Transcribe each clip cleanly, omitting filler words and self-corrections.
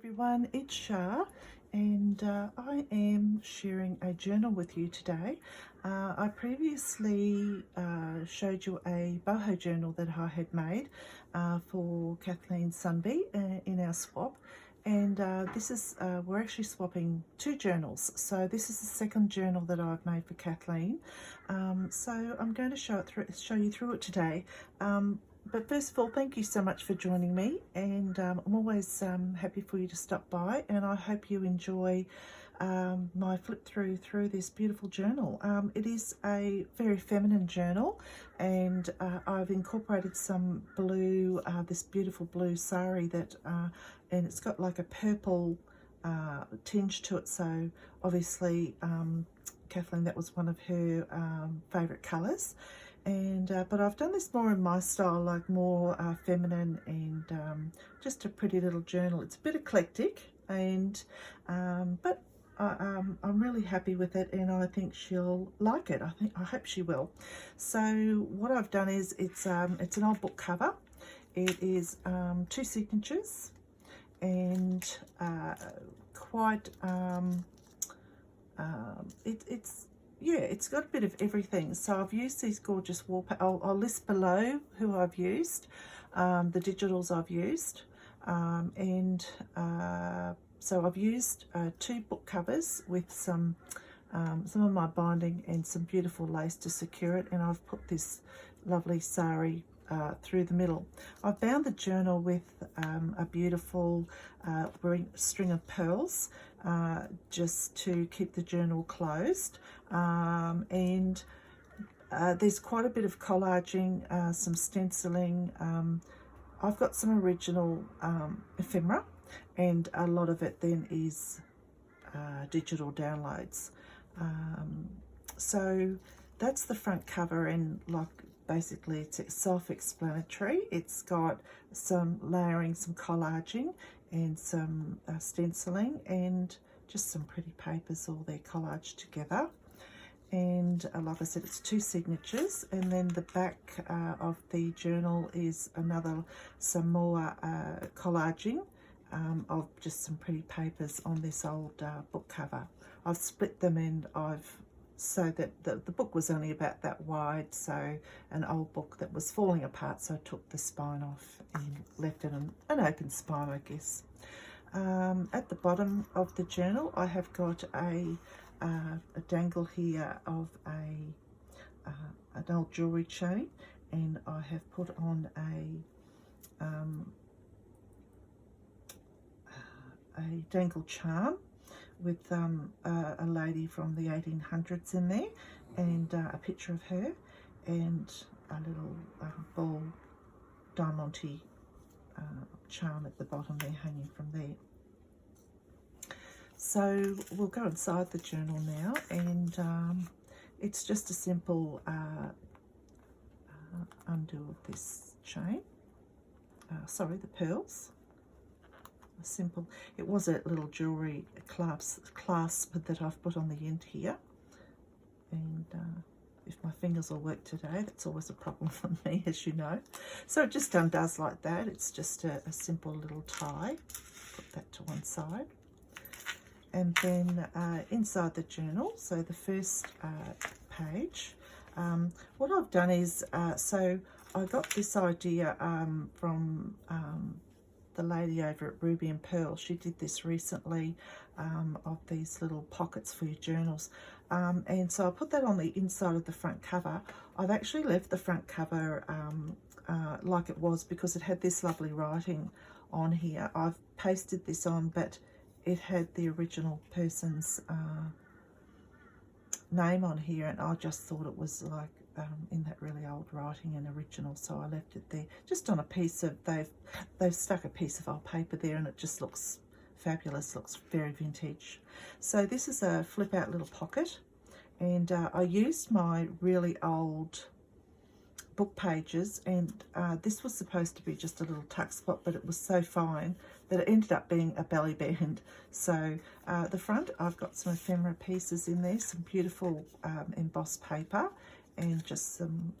everyone, it's Shah, and I am sharing a journal with you today. I previously showed you a boho journal that I had made for Kathleen Sundby in our swap, and this is we're actually swapping two journals. So this is the second journal that I've made for Kathleen. So I'm going to show you through it today. But first of all, thank you so much for joining me, and I'm always happy for you to stop by, and I hope you enjoy my flip through this beautiful journal. It is a very feminine journal, and I've incorporated some blue, this beautiful blue sari that, and it's got like a purple tinge to it, so obviously Kathleen, that was one of her favourite colours. And but I've done this more in my style, like more feminine, and just a pretty little journal. It's a bit eclectic, and but I'm really happy with it, and I think she'll like it. I hope she will. So what I've done is it's an old book cover. It is two signatures, and quite it's got a bit of everything. So I've used these gorgeous wallpaper. I'll list below who I've used, the digitals I've used, so I've used two book covers with some of my binding and some beautiful lace to secure it, and I've put this lovely sari through the middle. I've bound the journal with a beautiful string of pearls just to keep the journal closed, and there's quite a bit of collaging, some stenciling. I've got some original ephemera, and a lot of it then is digital downloads. So that's the front cover, and like basically it's self-explanatory. It's got some layering, some collaging, and some stenciling, and just some pretty papers all there collaged together. And like I said, it's two signatures, and then the back of the journal is some more collaging of just some pretty papers on this old book cover. I've split them, and so that the book was only about that wide, so an old book that was falling apart, so I took the spine off and left it an open spine, I guess. At the bottom of the journal, I have got a dangle here of an old jewellery chain, and I have put on a dangle charm with a lady from the 1800s in there, and a picture of her, and a little ball diamante charm at the bottom there, hanging from there. So we'll go inside the journal now, and it's just a simple undo of this chain, the pearls. Simple. It was a little jewellery clasp that I've put on the end here, and if my fingers will work today, that's always a problem for me, as you know. So it just undoes like that. It's just a simple little tie. Put that to one side, and then inside the journal, so the first page, what I've done is, so I got this idea from the lady over at Ruby and Pearl. She did this recently, of these little pockets for your journals, and so I put that on the inside of the front cover. I've actually left the front cover like it was, because it had this lovely writing on here. I've pasted this on, but it had the original person's name on here, and I just thought it was like in that really old writing and original, so I left it there just on a piece of, they've stuck a piece of old paper there, and it just looks fabulous, looks very vintage. So this is a flip out little pocket, and I used my really old book pages, and this was supposed to be just a little tuck spot, but it was so fine that it ended up being a belly band. So the front, I've got some ephemera pieces in there, some beautiful embossed paper, and just some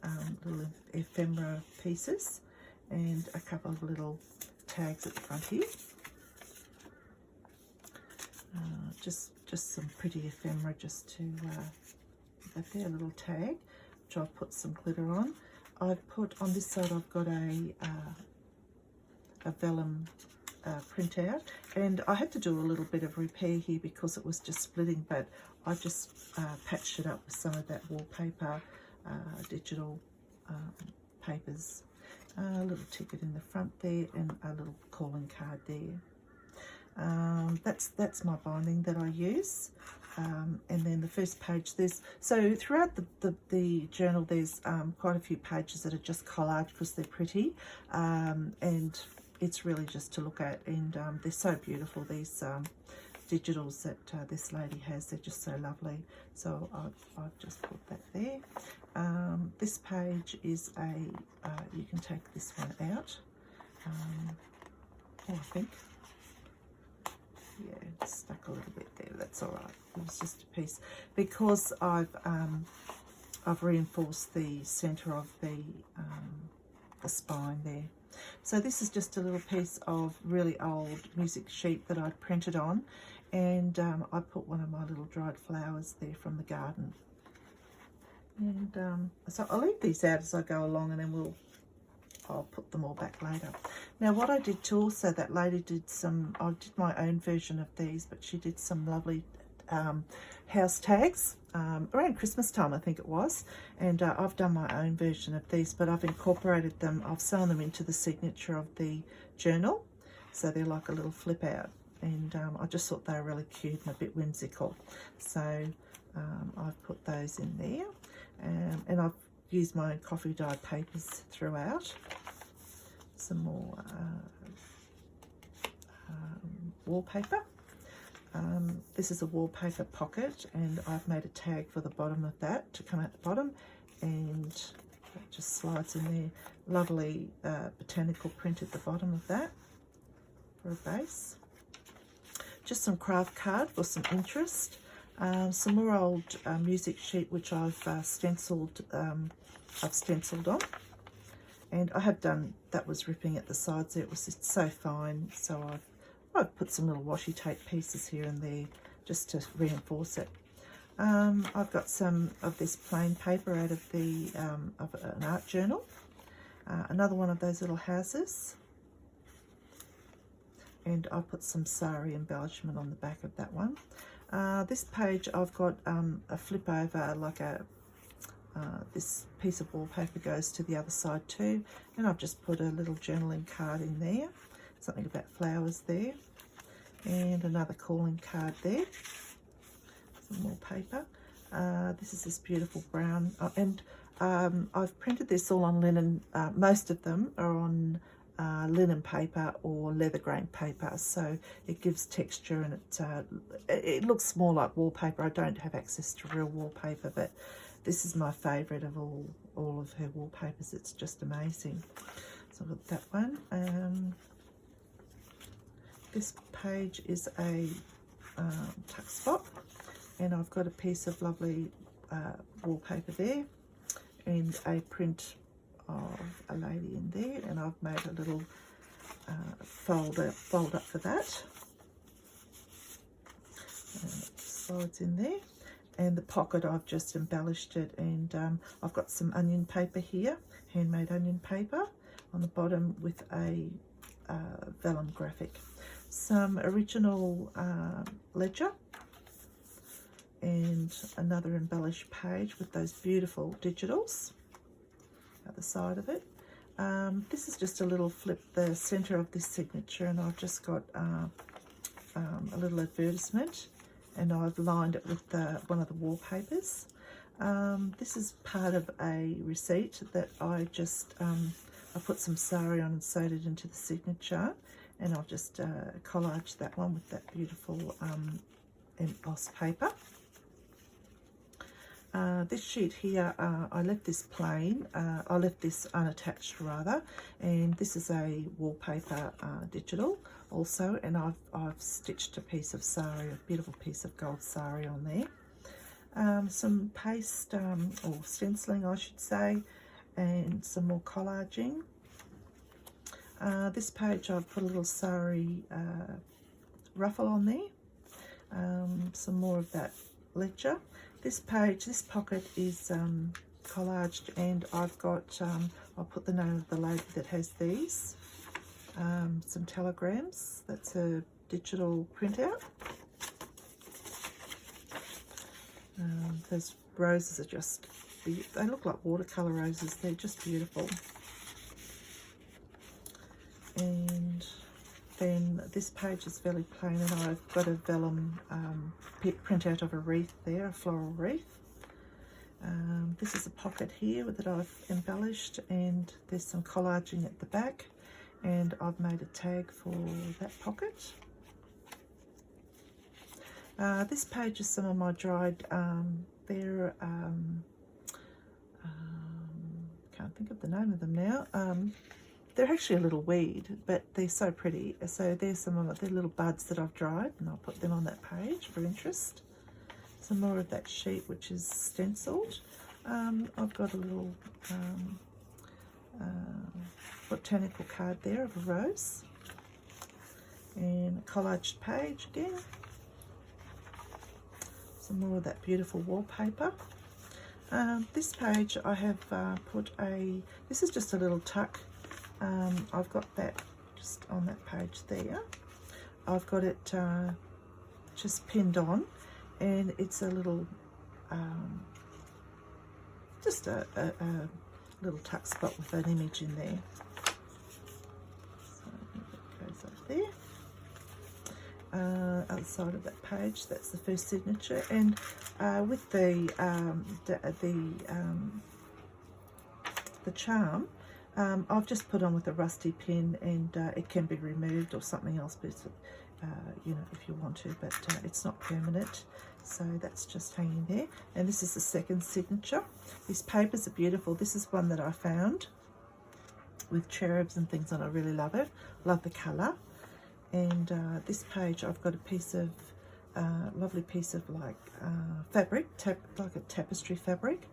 little ephemera pieces, and a couple of little tags at the front here. just some pretty ephemera just to that there little tag, which I've put some glitter on. I've put on this side, I've got a vellum printout, and I had to do a little bit of repair here because it was just splitting, but I just patched it up with some of that wallpaper digital papers. A little ticket in the front there and a little calling card there. That's my binding that I use. And then the first page, so throughout the journal there's quite a few pages that are just collage because they're pretty, and it's really just to look at, and they're so beautiful, these digitals that this lady has. They're just so lovely, so I've just put that there. This page is you can take this one out. I think, yeah, it's stuck a little bit there. That's all right. It was just a piece because I've reinforced the centre of the spine there. So this is just a little piece of really old music sheet that I printed on, and I put one of my little dried flowers there from the garden. And so I'll leave these out as I go along, and then I'll put them all back later. Now what I did too, also, that lady did I did my own version of these, but she did some lovely house tags around Christmas time, I think it was, and I've done my own version of these, but I've incorporated them, I've sewn them into the signature of the journal, so they're like a little flip out, and I just thought they were really cute and a bit whimsical, so I've put those in there, and I've used my coffee dyed papers throughout. Some more wallpaper. This is a wallpaper pocket, and I've made a tag for the bottom of that to come out the bottom, and it just slides in there. Lovely botanical print at the bottom of that for a base. Just some craft card for some interest. Some more old music sheet which I've stenciled on, and I have done, that was ripping at the sides there, it was just so fine, so I've put some little washi tape pieces here and there just to reinforce it. I've got some of this plain paper out of of an art journal, another one of those little houses, and I put some sari embellishment on the back of that one. This page I've got a flip over, like this piece of wallpaper goes to the other side too, and I've just put a little journaling card in there, something about flowers there, and another calling card there. Some more paper. This is this beautiful brown, and I've printed this all on linen. Most of them are on linen paper or leather grain paper, so it gives texture, and it looks more like wallpaper. I don't have access to real wallpaper, but this is my favourite of all of her wallpapers. It's just amazing. So I've got that one. This page is a tuck spot, and I've got a piece of lovely wallpaper there, and a print of a lady in there, and I've made a little fold up for that. Slides in there, and the pocket I've just embellished it, and I've got some onion paper here, handmade onion paper on the bottom with a vellum graphic, some original ledger, and another embellished page with those beautiful digitals at the side of it. This is just a little flip, the center of this signature, and I've just got a little advertisement, and I've lined it with one of the wallpapers. This is part of a receipt that I just I put some sari on and sewed it into the signature, and I'll just collage that one with that beautiful embossed paper. This sheet here, I left this plain, I left this unattached rather, and this is a wallpaper digital also, and I've stitched a piece of sari, a beautiful piece of gold sari on there. Some paste, or stenciling I should say, and some more collaging. This page I've put a little sari ruffle on there. Some more of that ledger. This page, this pocket is collaged, and I've got, I'll put the name of the lady that has these, some telegrams. That's a digital printout. Those roses are just, they look like watercolour roses. They're just beautiful. And then this page is fairly plain, and I've got a vellum printout of a wreath there, a floral wreath. This is a pocket here that I've embellished, and there's some collaging at the back, and I've made a tag for that pocket. This page is some of my dried, they're, can't think of the name of them now. They're actually a little weed, but they're so pretty. So there's some of the little buds that I've dried, and I'll put them on that page for interest. Some more of that sheet, which is stenciled. I've got a little botanical card there of a rose, and a collaged page again. Some more of that beautiful wallpaper. This page I have put this is just a little tuck. I've got that just on that page there. I've got it just pinned on, and it's a little, just a little tuck spot with an image in there. So that goes up there. Other side of that page, that's the first signature, and with the charm, I've just put on with a rusty pin, and it can be removed or something else, but you know, if you want to, but it's not permanent. So that's just hanging there. And this is the second signature. These papers are beautiful. This is one that I found with cherubs and things on. I really love it. Love the colour. And this page, I've got a piece of lovely piece of like fabric, like a tapestry fabric.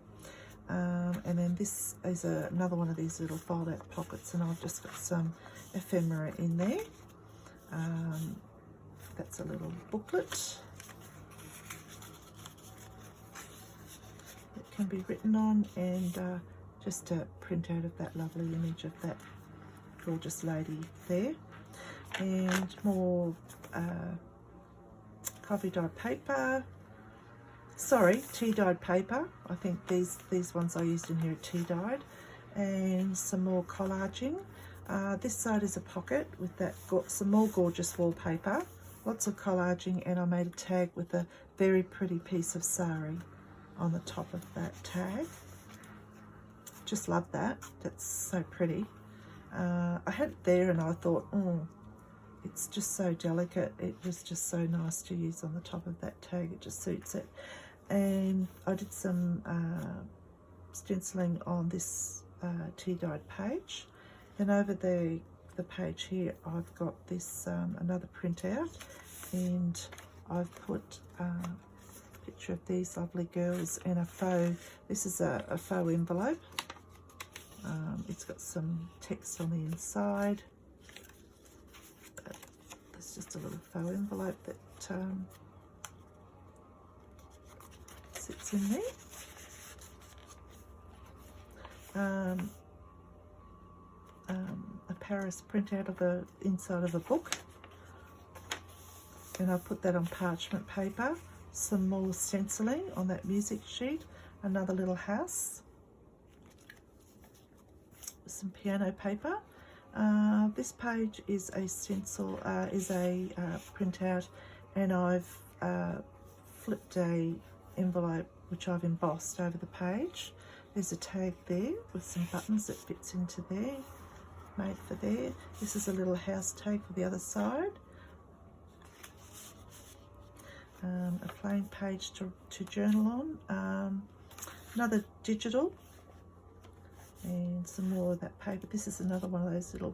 And then this is another one of these little fold-out pockets, and I've just got some ephemera in there. That's a little booklet that can be written on, and just a printout of that lovely image of that gorgeous lady there. And more coffee dyed paper. Sorry, tea dyed paper. I think these ones I used in here are tea dyed. And some more collaging. This side is a pocket with that some more gorgeous wallpaper. Lots of collaging, and I made a tag with a very pretty piece of sari on the top of that tag. Just love that. That's so pretty. I had it there, and I thought, oh, it's just so delicate. It was just so nice to use on the top of that tag. It just suits it. And I did some stenciling on this tea dyed page. And over the page here, I've got this another printout, and I've put a picture of these lovely girls and a faux. This is a faux envelope. It's got some text on the inside. There's just a little faux envelope that sits in there. A Paris printout of the inside of a book, and I put that on parchment paper. Some more stenciling on that music sheet. Another little house. Some piano paper. This page is a stencil, printout, and I've flipped a envelope which I've embossed over the page. There's a tag there with some buttons that fits into there, made for there. This is a little house tag for the other side. A plain page to journal on. Another digital, and some more of that paper. This is another one of those little,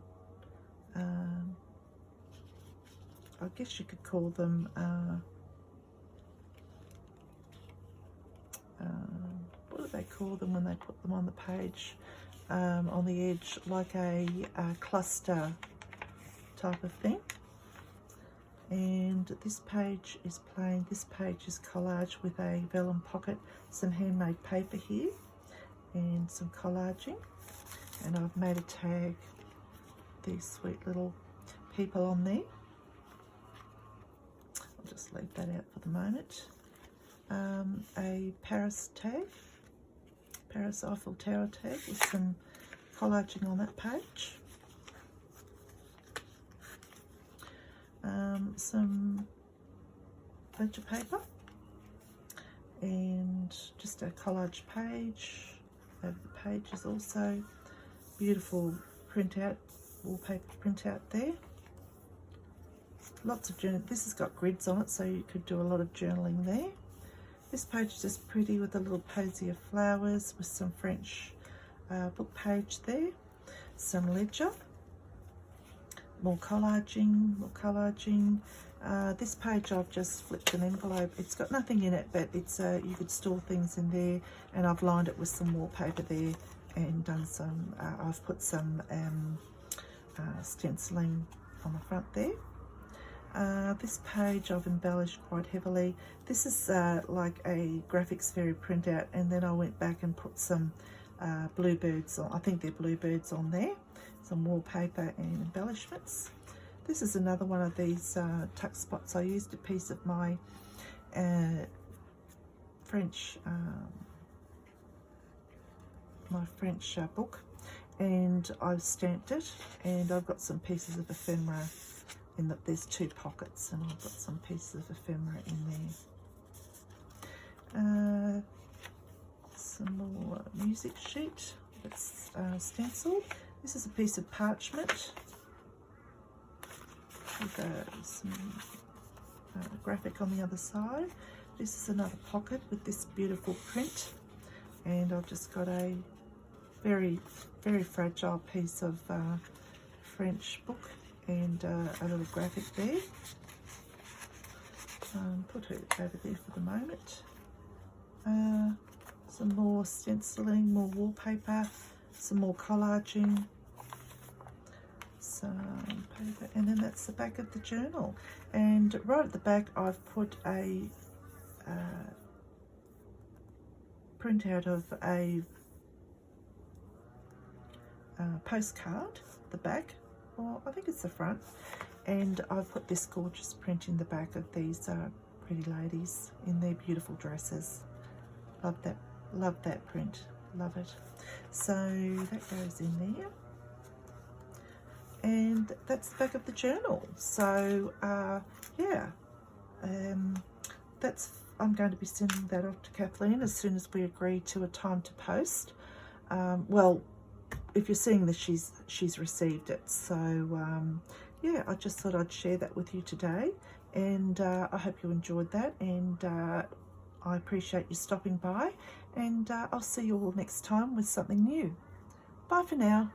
I guess you could call them, what do they call them when they put them on the page, on the edge, like a cluster type of thing. And this page is plain. This page is collage with a vellum pocket, some handmade paper here, and some collaging. And I've made a tag, these sweet little people on there. I'll just leave that out for the moment. A Paris tag, Paris Eiffel Tower tag with some collaging on that page. Some ledger paper and just a collage page. Over the pages also beautiful printout, wallpaper printout there. Lots of journal. This has got grids on it, so you could do a lot of journaling there. This page is just pretty with a little posy of flowers with some French book page there. Some ledger. More collaging, more collaging. This page I've just flipped an envelope. It's got nothing in it, but it's you could store things in there, and I've lined it with some wallpaper there and done some, I've put some stenciling on the front there. This page I've embellished quite heavily. This is like a graphics fairy printout, and then I went back and put some bluebirds on, I think they're bluebirds on there. Some wallpaper and embellishments. This is another one of these tuck spots. I used a piece of my French book, and I've stamped it, and I've got some pieces of ephemera in that. There's two pockets, and I've got some pieces of ephemera in there. Some more music sheet that's stenciled. This is a piece of parchment with some graphic on the other side. This is another pocket with this beautiful print, and I've just got a very, very fragile piece of French book and a little graphic there. Put it over there for the moment. Some more stenciling, more wallpaper, some more collaging, some paper, and then that's the back of the journal. And right at the back I've put a printout of a postcard, the back, or I think it's the front, and I've put this gorgeous print in the back of these pretty ladies in their beautiful dresses. Love that print, love it. So that goes in there, and that's the back of the journal. So yeah, I'm going to be sending that off to Kathleen as soon as we agree to a time to post. Well, if you're seeing this, she's received it. So yeah, I just thought I'd share that with you today, and I hope you enjoyed that, and I appreciate you stopping by, and I'll see you all next time with something new. Bye for now.